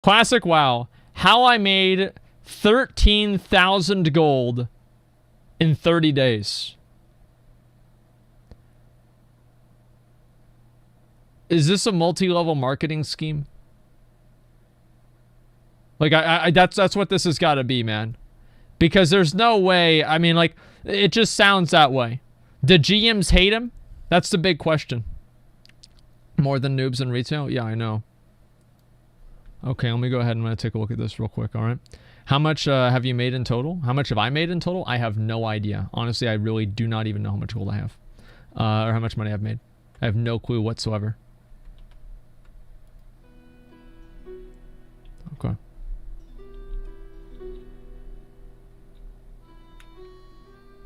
Classic WoW. How I made 13,000 gold in 30 days. Is this a multi-level marketing scheme? Like, that's what this has got to be, man. Because there's no way, I mean, like, it just sounds that way. Do GMs hate him? That's the big question. More than noobs in retail? Yeah, I know. Okay, let me go ahead and I'm going to take a look at this real quick, all right? How much have you made in total? How much have I made in total? I have no idea. Honestly, I really do not even know how much gold I have. Or how much money I've made. I have no clue whatsoever. Okay.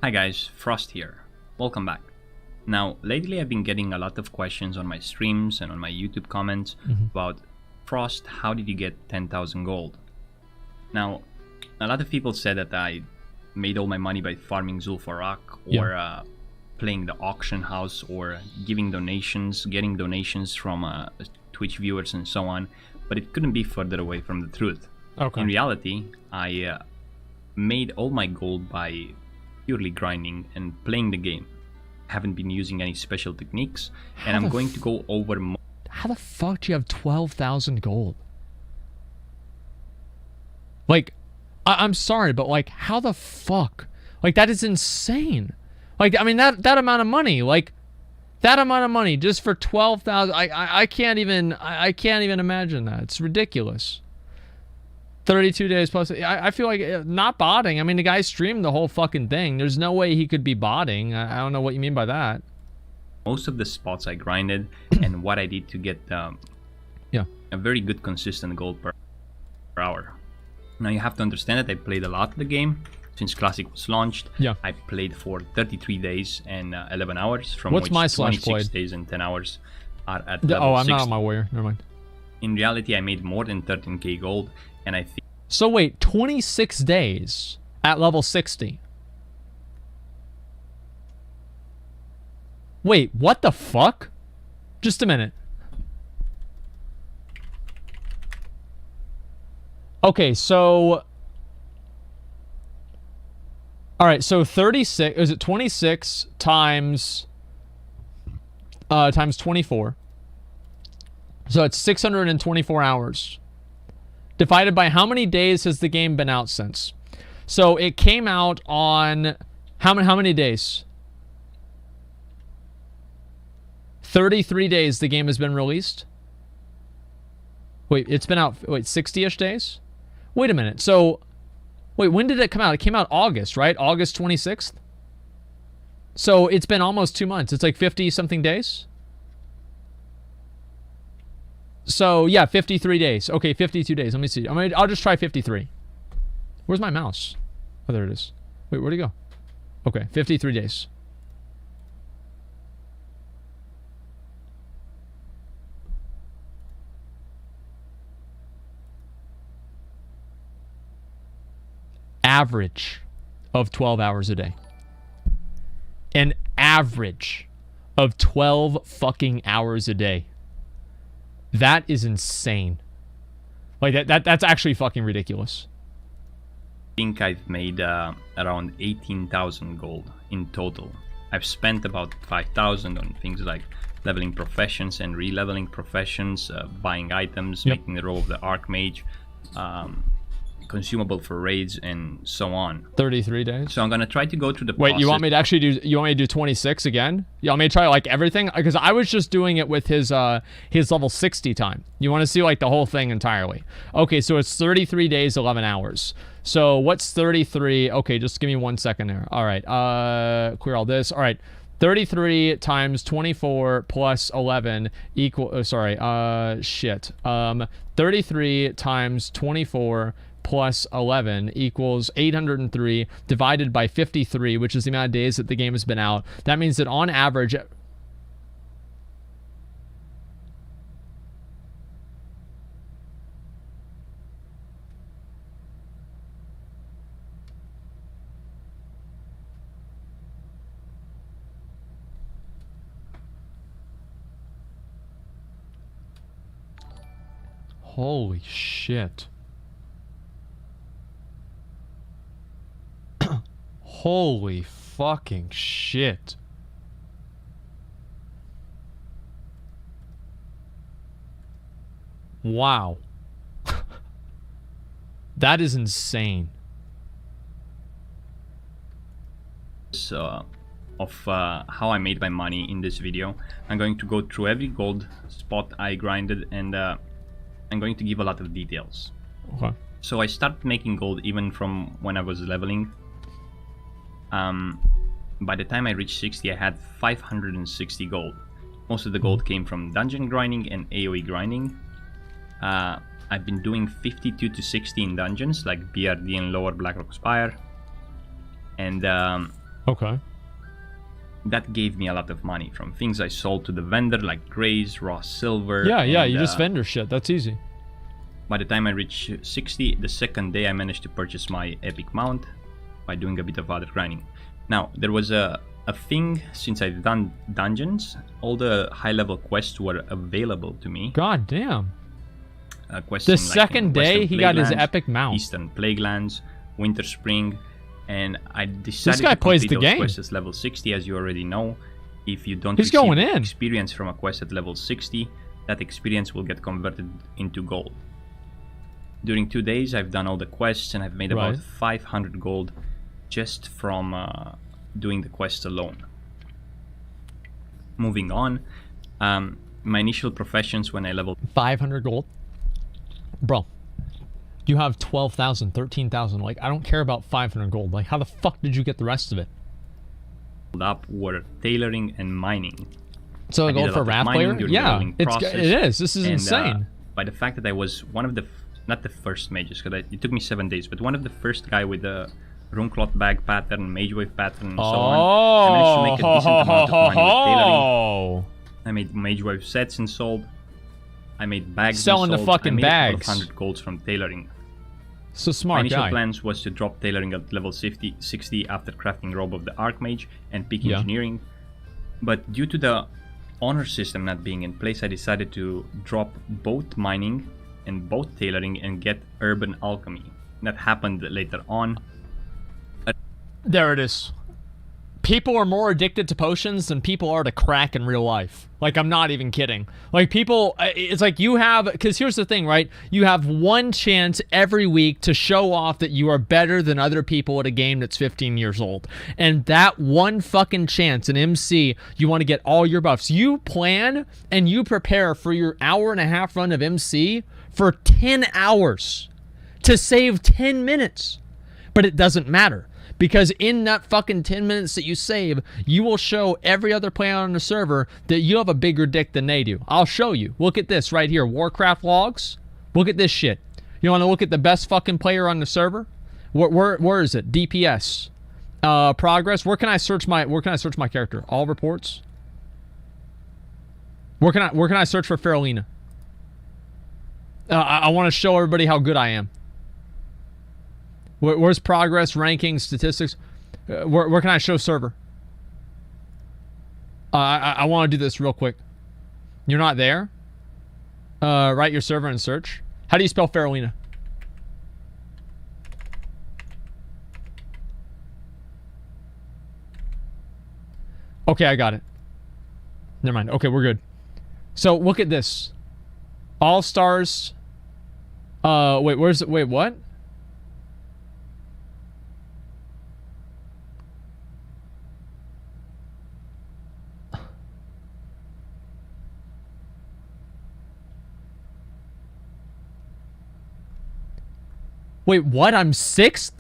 Hi guys, Frost here. Welcome back. Now, lately I've been getting a lot of questions on my streams and on my YouTube comments about Frost, how did you get 10,000 gold? Now, a lot of people said that I made all my money by farming Zul'Farrak or playing the auction house or giving donations, getting donations from Twitch viewers and so on, but it couldn't be further away from the truth. Okay. In reality, I made all my gold by purely grinding and playing the game. Haven't been using any special techniques, and I'm going to go over how the fuck do you have 12,000 gold? Like, I'm sorry, but like, how the fuck? Like, that is insane. Like, I mean, that amount of money, like, that amount of money just for 12,000. I can't even imagine that. It's ridiculous. 32 days plus. I feel like not botting. I mean, the guy streamed the whole fucking thing. There's no way he could be botting. I don't know what you mean by that. Most of the spots I grinded and what I did to get a very good consistent gold per hour. Now you have to understand that I played a lot of the game since Classic was launched. Yeah. I played for 33 days and 11 hours, from What's which my 26 days and 10 hours are at level Oh, I'm 60. not on my warrior. Never mind. In reality, I made more than 13k gold, and I think... So wait, 26 days at level 60. Wait, what the fuck? Just a minute. Okay, so... Alright, so 36... Is it 26 times... times 24. So it's 624 hours. Divided by how many days has the game been out since? So it came out on... How many days? 33 days the game has been released. Wait, it's been out, wait, 60-ish days? Wait a minute. So, wait, when did it come out? It came out August, right? August 26th? So it's been almost 2 months. It's like 50-something days? So, yeah, 53 days. Okay, 52 days. Let me see. I'll just try 53. Where's my mouse? Oh, there it is. Wait, where'd it go? Okay, 53 days. Average of 12 hours a day. An average of 12 fucking hours a day. That is insane. Like, that's actually fucking ridiculous. I think I've made around 18,000 gold in total. I've spent about 5,000 on things like leveling professions and re-leveling professions, buying items, making the role of the Archmage, consumable for raids, and so on. 33 days. So I'm gonna try to go through the process. Wait, you want me to actually do? You want me to do 26 again? You want me to try like everything? Because I was just doing it with his level 60 time. You want to see like the whole thing entirely? Okay, so it's 33 days, 11 hours. So what's 33? Okay, just give me 1 second there. All right, clear all this. All right. 33 times 24 plus 11 equal, 33 times 24 plus 11 equals 803 divided by 53, which is the amount of days that the game has been out. That means that on average... Holy shit. Holy fucking shit. Wow. That is insane. Of how I made my money in this video. I'm going to go through every gold spot I grinded, and I'm going to give a lot of details. Okay. So I started making gold even from when I was leveling. By the time I reached 60, I had 560 gold. Most of the gold came from dungeon grinding and AoE grinding. I've been doing 52 to 60 in dungeons, like BRD and Lower Blackrock Spire. And okay. that gave me a lot of money from things I sold to the vendor, like grays, raw silver. Yeah, and, you just vendor shit. That's easy. By the time I reached 60, the second day I managed to purchase my epic mount by doing a bit of other grinding. Now, there was a thing, since I've done dungeons, all the high-level quests were available to me. God damn. Quests The in, second day, he got his Plaguelands, epic mount. Eastern Plaguelands, Winter Spring, and I decided This guy to plays complete the those game. quests at level 60, as you already know. If you don't He's receive going in. experience from a quest at level 60, that experience will get converted into gold. During 2 days, I've done all the quests, and I've made about 500 gold just from doing the quests alone. Moving on, my initial professions when I leveled 500 gold? Bro, you have 12,000, 13,000. Like, I don't care about 500 gold. Like, how the fuck did you get the rest of it? up were tailoring and mining. So gold for a Wrath player? Yeah, it is. This is insane. By the fact that I was one of the, not the first mages, because it took me 7 days, but one of the first guy with the Runecloth bag pattern, Mage Wave pattern, and so on. I managed to make a decent amount of money with tailoring. I made Mage Wave sets and sold. I made bags selling and sold. the fucking I made bags. 100 golds from tailoring. So smart My initial guy. plans was to drop tailoring at level 60 after crafting Robe of the Archmage and peak engineering. But due to the honor system not being in place, I decided to drop both mining and both tailoring and get urban alchemy. That happened later on. There it is. People are more addicted to potions than people are to crack in real life. Like, I'm not even kidding. Like, people, it's like you have, because here's the thing, right? You have one chance every week to show off that you are better than other people at a game that's 15 years old. And that one fucking chance in MC, you want to get all your buffs. You plan and you prepare for your hour-and-a-half run of MC for 10 hours to save 10 minutes. But it doesn't matter. Because in that fucking 10 minutes that you save, you will show every other player on the server that you have a bigger dick than they do. I'll show you. Look at this right here. Warcraft logs. Look at this shit. You want to look at the best fucking player on the server? Where is it? DPS. Progress. Where can I search my character? All reports. Where can I search for Farolina? I want to show everybody how good I am. Where's progress, ranking, statistics? Where can I show server? I want to do this real quick. You're not there? Write your server and search. How do you spell Farolina? Okay, I got it. Never mind. Okay, we're good. So look at this. All stars. Wait, where's it? Wait, what? Wait, what? I'm 6th?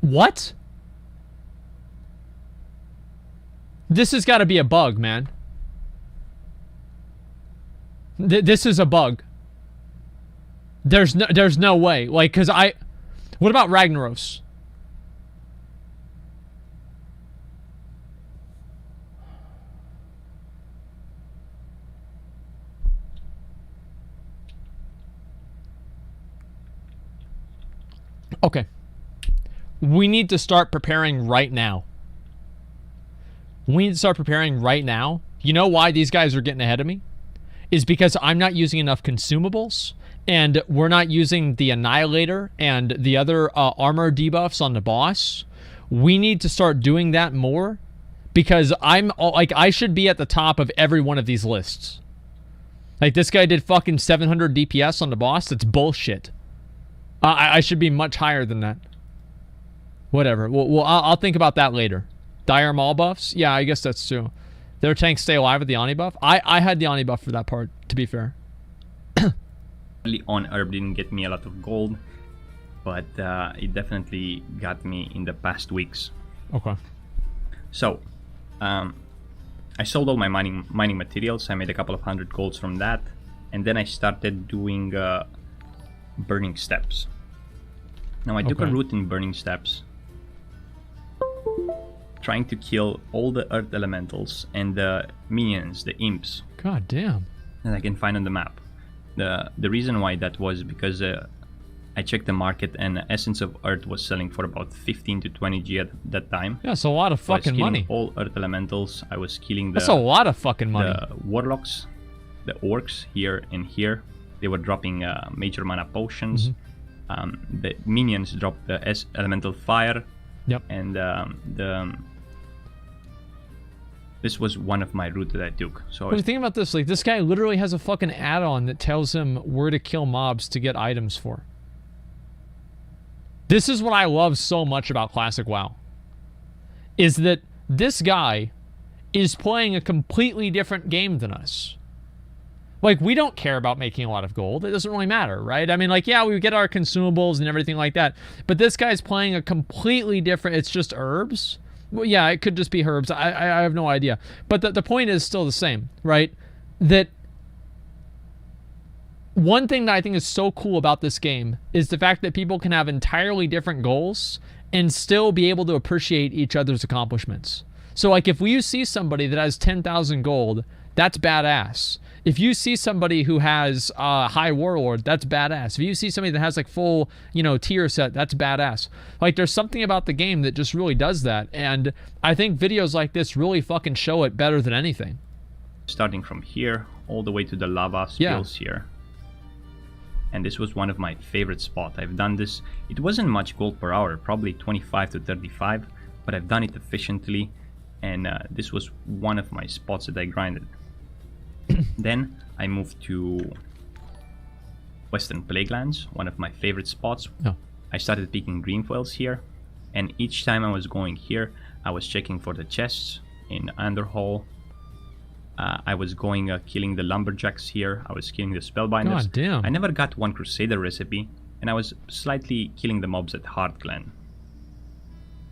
What? This has got to be a bug, man. This is a bug. There's no way. Like, cause what about Ragnaros? Okay. We need to start preparing right now. We need to start preparing right now. You know why these guys are getting ahead of me? is because I'm not using enough consumables, and we're not using the Annihilator and the other armor debuffs on the boss. We need to start doing that more, because I should be at the top of every one of these lists. Like, this guy did fucking 700 DPS on the boss. That's bullshit. I should be much higher than that. Whatever. Well, I'll think about that later. Dire Maul buffs? Yeah, I guess that's true. Their tanks stay alive with the Ani buff. I had the Ani buff for that part, to be fair. On herb didn't get me a lot of gold, but it definitely got me in the past weeks. Okay. So, I sold all my mining materials. I made a couple of hundred golds from that, and then I started doing burning steps. Now I took a route in burning steps, trying to kill all the earth elementals and the minions, the imps. God damn. That I can find on the map. The reason why that was because I checked the market, and Essence of Earth was selling for about 15 to 20 G at that time. Yeah, it's a lot of fucking money. All Earth Elementals. I was killing that's a lot of fucking money. The Warlocks, the Orcs here and here. They were dropping major mana potions. The minions dropped the Elemental Fire. Yep. And this was one of my routes that I took. So what do you think about this? Like, this guy literally has a fucking add-on that tells him where to kill mobs to get items for. This is what I love so much about Classic WoW. Is that this guy is playing a completely different game than us. Like, we don't care about making a lot of gold. It doesn't really matter, right? I mean, like, yeah, we get our consumables and everything like that. But this guy's playing a completely different... It's just herbs. Well, yeah, it could just be herbs. I have no idea. But the point is still the same, right? That one thing that I think is so cool about this game is the fact that people can have entirely different goals and still be able to appreciate each other's accomplishments. So, like, if you see somebody that has 10,000 gold, that's badass. If you see somebody who has High Warlord, that's badass. If you see somebody that has like full, tier set, that's badass. Like, there's something about the game that just really does that. And I think videos like this really fucking show it better than anything. Starting from here, all the way to the lava spills here. And this was one of my favorite spots. I've done this. It wasn't much gold per hour, probably 25 to 35, but I've done it efficiently. And this was one of my spots that I grinded. Then I moved to Western Plaguelands, one of my favorite spots. I started picking green foils here, and each time I was going here, I was checking for the chests in Underhall. I was going killing the lumberjacks here. I was killing the spellbinders. God damn. I never got one Crusader recipe, and I was slightly killing the mobs at Heart Clan.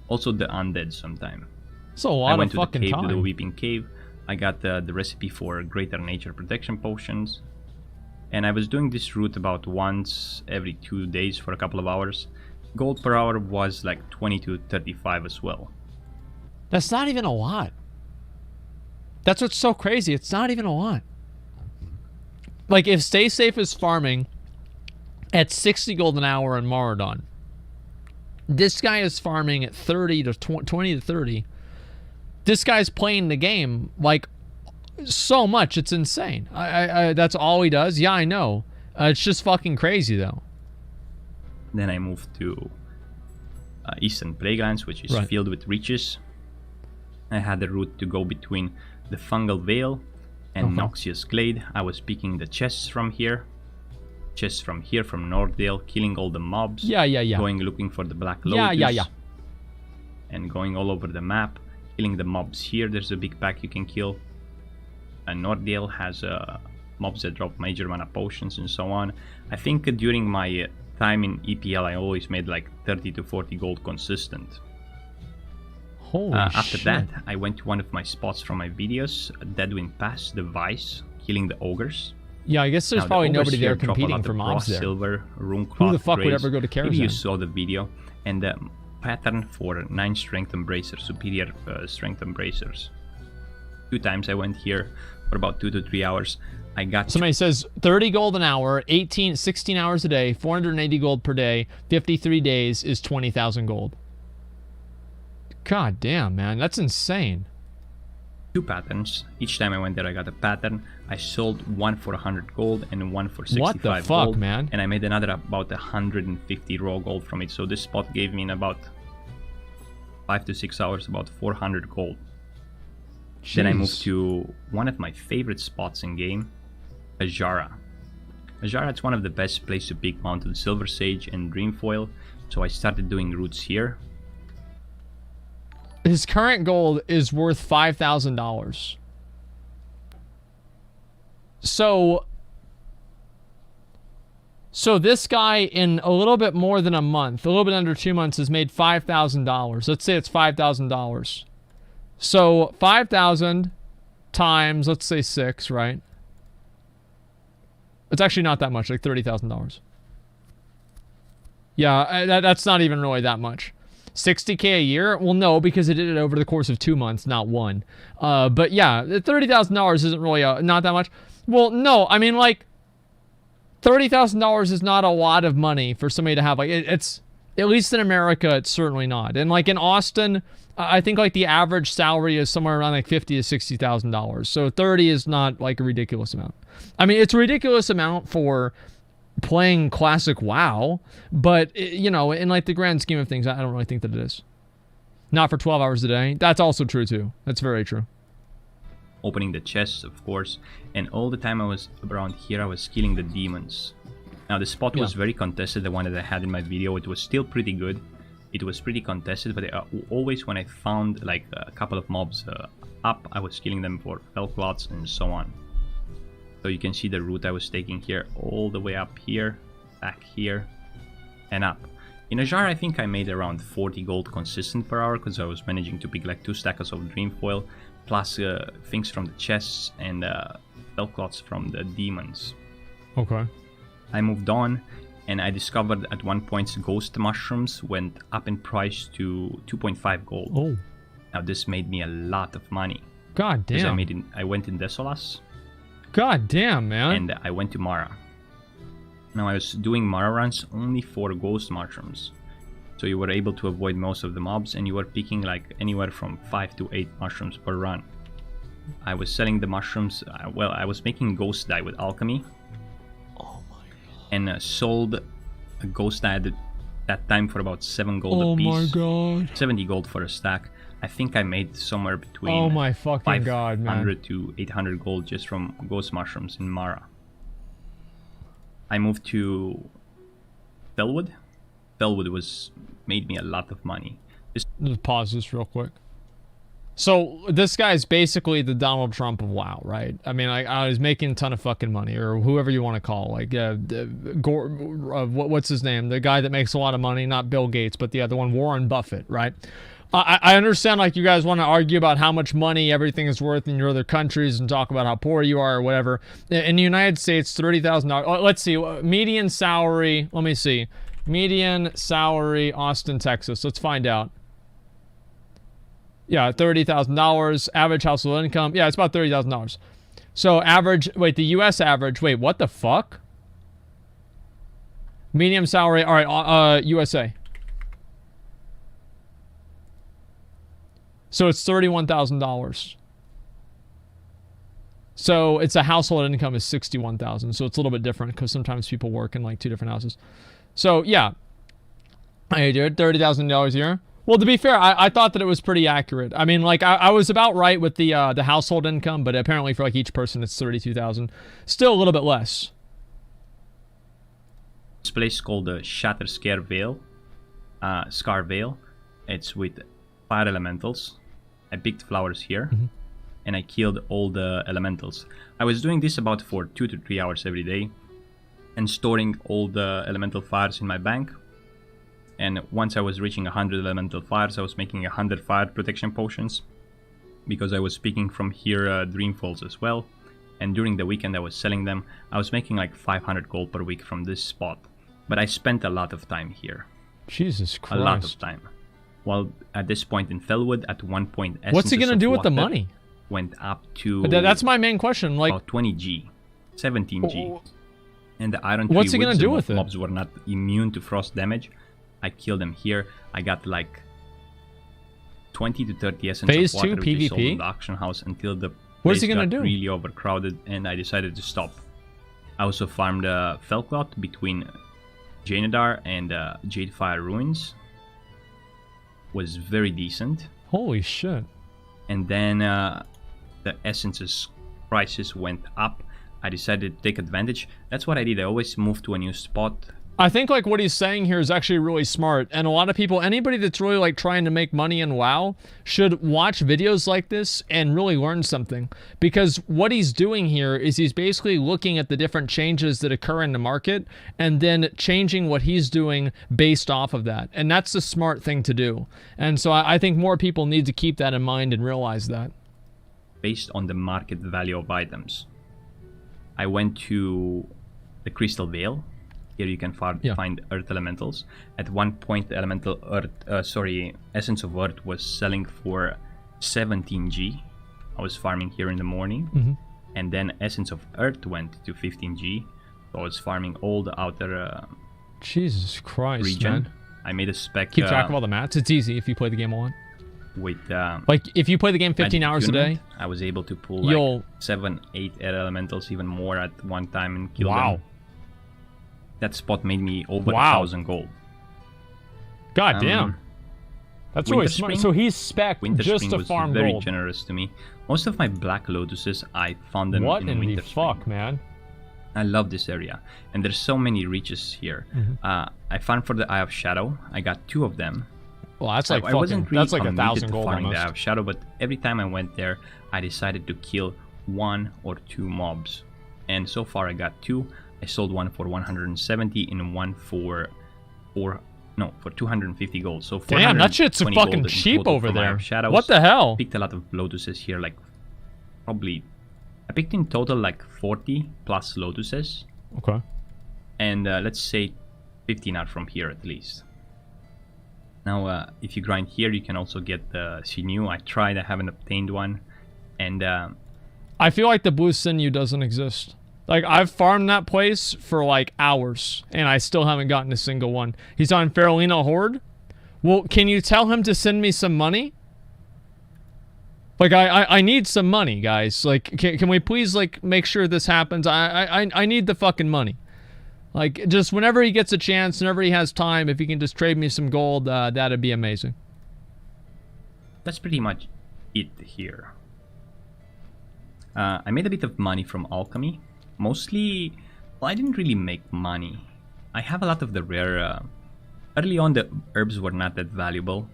Also the undead sometime. It's a lot of fucking time. I went to the cave, to the Weeping Cave. I got the recipe for Greater Nature Protection Potions. And I was doing this route about once every 2 days for a couple of hours. Gold per hour was like 20 to 35 as well. That's not even a lot. That's what's so crazy. It's not even a lot. Like, if Stay Safe is farming at 60 gold an hour in Moradon, this guy is farming at 30 to 20 to 30. This guy's playing the game like so much, it's insane. That's all he does. Yeah, I know. It's just fucking crazy though. Then I moved to Eastern Plaguelands, which is filled with riches. I had a route to go between the Fungal Vale and Noxious Glade. I was picking the chests from here. Chests from here, from Northdale, killing all the mobs. Yeah. Going looking for the Black Lotus. Yeah. And going all over the map. Killing the mobs here. There's a big pack you can kill. And Northdale has mobs that drop major mana potions and so on. I think during my time in EPL I always made like 30 to 40 gold consistent. Holy after shit. that I went to one of my spots from my videos, Deadwind Pass, the Vice, killing the ogres. Yeah, I guess there's probably nobody there competing for mobs there. Silver, rune Who the fuck would ever go to Karazhan? Maybe you saw the video. And the pattern for 9 strength embracers, superior strength embracers. 2 times I went here for about 2 to 3 hours. I got... Somebody says 30 gold an hour, 16 hours a day, 480 gold per day, 53 days is 20,000 gold. God damn, man. That's insane. 2 patterns. Each time I went there, I got a pattern. I sold one for 100 gold and one for 65 what the fuck, gold. man? And I made another about 150 raw gold from it. So this spot gave me in about 5 to 6 hours about 400 gold. Jeez. Then I moved to one of my favorite spots in game, Azara. Azara, it's one of the best places to pick mounted Silver Sage and Dreamfoil. So I started doing routes here. His current gold is worth $5,000. So this guy in a little bit more than a month, a little bit under 2 months, has made $5,000. Let's say it's $5,000. So 5,000 times, let's say 6, right? It's actually not that much, like $30,000. Yeah, that's not even really that much. 60K a year? Well, no, because it did it over the course of 2 months, not one. But yeah, $30,000 isn't really not that much. Well, no, I mean, like, $30,000 is not a lot of money for somebody to have. Like, it's, at least in America, it's certainly not. And like in Austin, I think like the average salary is somewhere around like $50,000 to $60,000. So 30 is not like a ridiculous amount. I mean, it's a ridiculous amount for playing classic WoW, but you know, in like the grand scheme of things, I don't really think that it is. Not for 12 hours a day. That's also true too. That's very true. Opening the chests, of course, and all the time I was around here, I was killing the demons. Now the spot was very contested, the one that I had in my video. It was still pretty good. It was pretty contested, but always when I found like a couple of mobs up, I was killing them for felclots and so on. So you can see the route I was taking here, all the way up here, back here, and up. In Azara, I think I made around 40 gold consistent per hour, because I was managing to pick like 2 stacks of Dreamfoil, plus things from the chests and felclots from the demons. Okay. I moved on, and I discovered at one point ghost mushrooms went up in price to 2.5 gold. Oh. Now this made me a lot of money. God damn. I went in Desolas. God damn, man. And I went to Mara. Now I was doing Mara runs only for ghost mushrooms. So you were able to avoid most of the mobs, and you were picking like anywhere from 5 to 8 mushrooms per run. I was selling the mushrooms, well, I was making ghost dye with alchemy. Oh my god. And sold a ghost dye at that time for about 7 gold a piece. Oh my god. 70 gold for a stack. I think I made somewhere between oh my fucking god, man. 500 to 800 gold just from ghost mushrooms in Mara. I moved to Felwood. Felwood made me a lot of money. Just pause this real quick. So this guy's basically the Donald Trump of WoW, right? I mean, like, I was making a ton of fucking money, or whoever you want to call, like, what's his name? The guy that makes a lot of money, not Bill Gates, but the other one, Warren Buffett, right? I understand, like, you guys want to argue about how much money everything is worth in your other countries and talk about how poor you are or whatever. In the United States, $30,000. Let's see, median salary. Let me see. Median salary, Austin, Texas. Let's find out. Yeah, $30,000. Average household income. Yeah, it's about $30,000. So average, wait, the U.S. average. Wait, what the fuck? Medium salary. All right, USA. So it's $31,000. So it's a household income is $61,000. So it's a little bit different because sometimes people work in like 2 different houses. So yeah, I did $30,000 a year. Well, to be fair, I thought that it was pretty accurate. I mean, like I was about right with the household income, but apparently for like each person it's 32,000. Still a little bit less. This place called the Shatter Scare Vale, Scar Vale. It's with fire elementals. I picked flowers here, and I killed all the elementals. I was doing this about for 2 to 3 hours every day, and storing all the elemental fires in my bank. And once I was reaching 100 elemental fires, I was making 100 fire protection potions, because I was picking from here Dreamfalls as well. And during the weekend I was selling them. I was making like 500 gold per week from this spot. But I spent a lot of time here. Jesus Christ. A lot of time. Well, at this point in Felwood, at one point, what's he gonna do with the money? Went up to. That's my main question. Like about 20G, 17G, and the Iron Tree what's he gonna do with it? Mobs were not immune to frost damage. I killed them here. I got like 20 to 30 essence Phase of water 2 which I sold in PvP? the auction house until the What is place he gonna got do? really overcrowded and I decided to stop. I also farmed Felcloth between Janadar and Jadefire Ruins. Was very decent. Holy shit. And then the essences prices went up. I decided to take advantage. That's what I did. I always move to a new spot. I think like what he's saying here is actually really smart, and a lot of people, anybody that's really like trying to make money in WoW should watch videos like this and really learn something, because what he's doing here is he's basically looking at the different changes that occur in the market and then changing what he's doing based off of that, and that's the smart thing to do. And so I think more people need to keep that in mind and realize that. Based on the market value of items. I went to the Crystal Vale. Here you can find earth elementals. At one point, the essence of earth was selling for 17G. I was farming here in the morning, and then essence of earth went to 15G. So I was farming all the outer Jesus Christ, region. man. I made a spec. Keep track of all the mats. It's easy if you play the game a lot. With like if you play the game 15 hours a day, I was able to pull like 7-8 air elementals, even more at one time, and kill them. That spot made me over 1,000 gold. God damn. That's really smart. So he's spec just to farm gold. Very gold. generous to me. Most of my black lotuses, I found them in Winter Spring. What in the fuck, man? I love this area. And there's so many reaches here. I farmed for the Eye of Shadow. I got 2 of them. Well, that's like that's like 1,000 gold almost. The Eye of Shadow, but every time I went there, I decided to kill 1 or 2 mobs. And so far I got 2. I sold one for 170 and one for 250 gold. So damn, that shit's fucking cheap over there. What the hell? I picked a lot of lotuses here, like probably I picked in total like 40 plus lotuses. Okay. And let's say 15 are from here at least. Now, if you grind here, you can also get the sinew. I tried, I haven't obtained one, and I feel like the blue sinew doesn't exist. Like, I've farmed that place for, like, hours, and I still haven't gotten a single one. He's on Farolina Horde? Well, can you tell him to send me some money? Like, I need some money, guys. Like, can we please, like, make sure this happens? I need the fucking money. Like, just whenever he gets a chance, whenever he has time, if he can just trade me some gold, that'd be amazing. That's pretty much it here. I made a bit of money from alchemy. Mostly, well, I didn't really make money. I have a lot of the rare... early on, the herbs were not that valuable.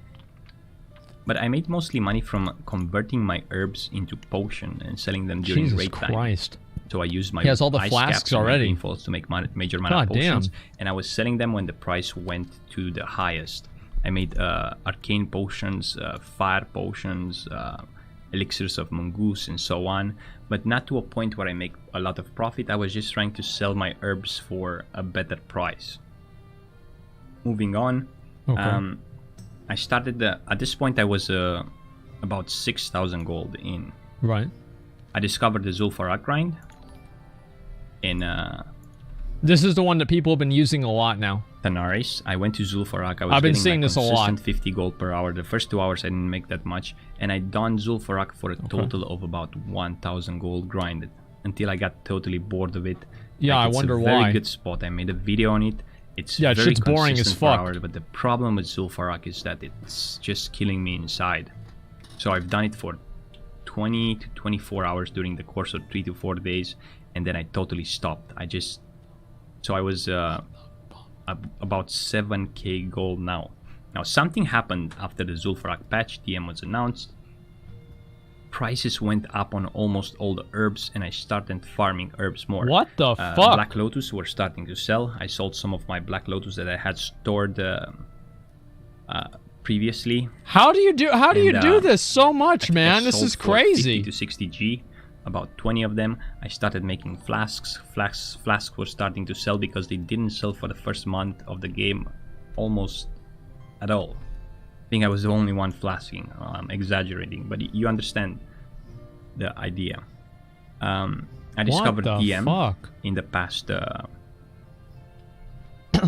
But I made mostly money from converting my herbs into potion and selling them during raid time. Christ. So I used my he has all the ice flasks caps already. And to make major mana potions. And I was selling them when the price went to the highest. I made arcane potions, fire potions, elixirs of mongoose, and so on. But not to a point where I make a lot of profit. I was just trying to sell my herbs for a better price. Moving on. Okay. I started at this point I was about 6,000 gold in. Right. I discovered the Zul'Farrak grind. In this is the one that people have been using a lot now. Tanaris. I went to Zul'Farrak. I've been seeing this a lot. 50 gold per hour. The first 2 hours I didn't make that much, and I done Zul'Farrak for a total of about 1,000 gold grinded until I got totally bored of it. Yeah, like, I wonder why. It's a very good spot. I made a video on it. It's very shit's boring as fuck. Hours, but the problem with Zul'Farrak is that it's just killing me inside. So I've done it for 20 to 24 hours during the course of 3 to 4 days, and then I totally stopped. So I was about 7k gold now. Now something happened after the Zul'Farrak patch TM was announced. Prices went up on almost all the herbs, and I started farming herbs more. What the fuck? Black Lotus were starting to sell. I sold some of my Black Lotus that I had stored previously. How do you do this so much, man? This is crazy. 50 to 60G, about 20 of them. I started making flasks. Flasks were starting to sell because they didn't sell for the first month of the game almost at all. I think I was the only one flasking. I'm exaggerating, but you understand the idea. I discovered DM in the past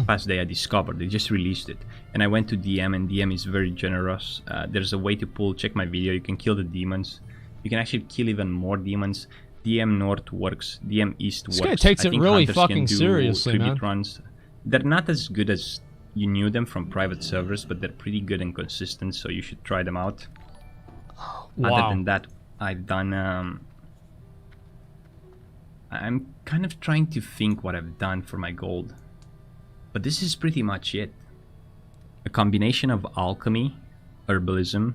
past day I discovered. They just released it. And I went to DM, and DM is very generous. There's a way to pull, check my video, you can kill the demons. You can actually kill even more demons. DM North works, DM East works. This guy takes it really fucking seriously, tribute man. runs. They're not as good as you knew them from private servers, but they're pretty good and consistent, so you should try them out. Wow. Other than that, I've done... I'm kind of trying to think what I've done for my gold. But this is pretty much it. A combination of alchemy, herbalism,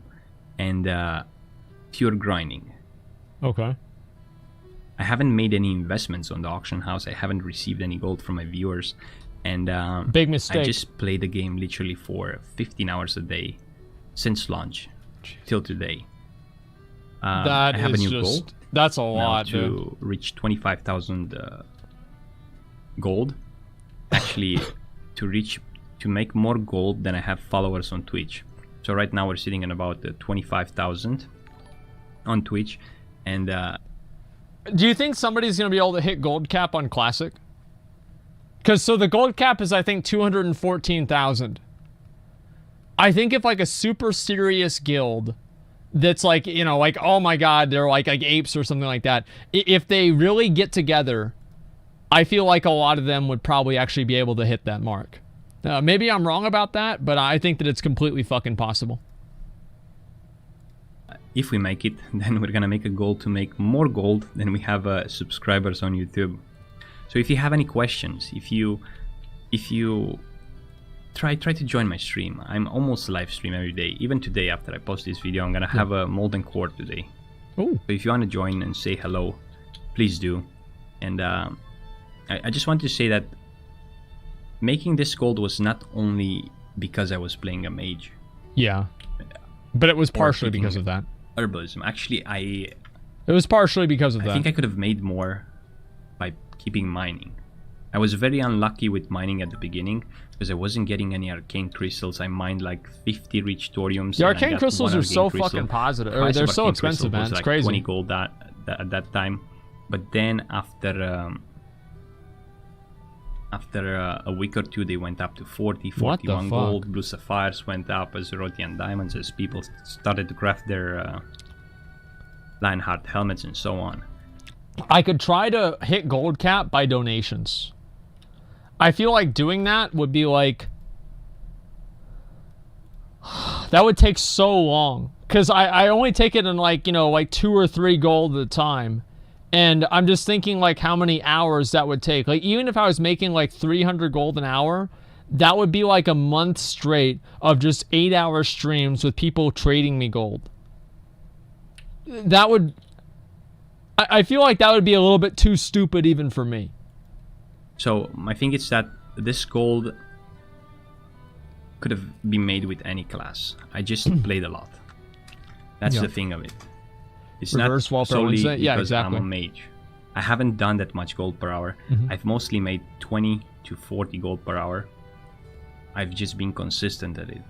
and pure grinding. Okay. I haven't made any investments on the auction house. I haven't received any gold from my viewers. And big mistake. I just play the game literally for 15 hours a day since launch till today. That I have is a new just, goal that's a now lot, to dude. reach 25,000 gold. Actually, to make more gold than I have followers on Twitch. So right now we're sitting at about 25,000 on Twitch, and do you think somebody's gonna be able to hit gold cap on Classic? Because so the gold cap is, I think, 214,000. I think if like a super serious guild that's like, you know, like, oh my god, they're like apes or something like that, if they really get together, I feel like a lot of them would probably actually be able to hit that mark. Maybe I'm wrong about that, but I think that it's completely fucking possible. if we make it, then we're gonna make a goal to make more gold than we have subscribers on YouTube. So if you have any questions, if you try to join my stream. I'm almost live stream every day. Even today, after I post this video, I'm gonna have a molten core today. Ooh. So if you want to join and say hello, please do. And I just want to say that making this gold was not only because I was playing a mage. Yeah, but it was partially because of that. Herbalism. Actually, It was partially because of that. I think I could have made more by keeping mining. I was very unlucky with mining at the beginning because I wasn't getting any arcane crystals. I mined like 50 rich thoriums. The arcane crystals are so fucking positive. Or they're so expensive, man. It's like crazy. 20 gold at that time. But then after a week or two, they went up to 40, 41 gold. Blue sapphires went up as Rodian diamonds as people started to craft their Lionheart helmets and so on. I could try to hit gold cap by donations. I feel like doing that would be like... that would take so long. Because I only take it in like, you know, like 2 or 3 gold at a time. And I'm just thinking like how many hours that would take. Like even if I was making like 300 gold an hour, that would be like a month straight of just 8-hour streams with people trading me gold. That would... I feel like that would be a little bit too stupid even for me. So my thing is that this gold could have been made with any class. I just played a lot. That's the thing of it. It's Reverse not solely because exactly. I'm a mage. I haven't done that much gold per hour. I've mostly made 20 to 40 gold per hour. I've just been consistent at it.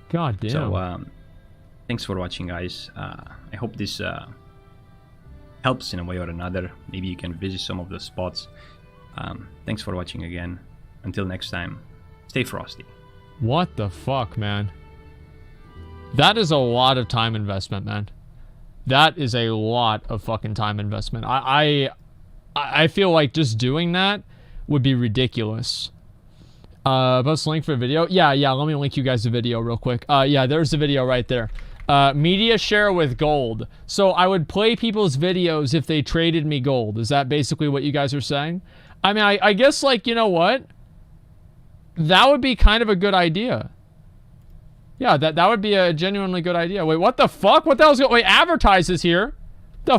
God damn. So thanks for watching, guys. I hope this helps in a way or another. Maybe you can visit some of the spots. Thanks for watching again. Until next time, stay frosty. What the fuck, man? That is a lot of time investment, man. That is a lot of fucking time investment. I feel like just doing that would be ridiculous. Post a link for a video. Yeah, let me link you guys the video real quick. Yeah, there's the video right there. Media share with gold. So I would play people's videos if they traded me gold. Is that basically what you guys are saying? I mean, I guess, like, you know what? That would be kind of a good idea. Yeah, that would be a genuinely good idea. Wait, what the fuck? What the hell's going on? Wait, advertise is here.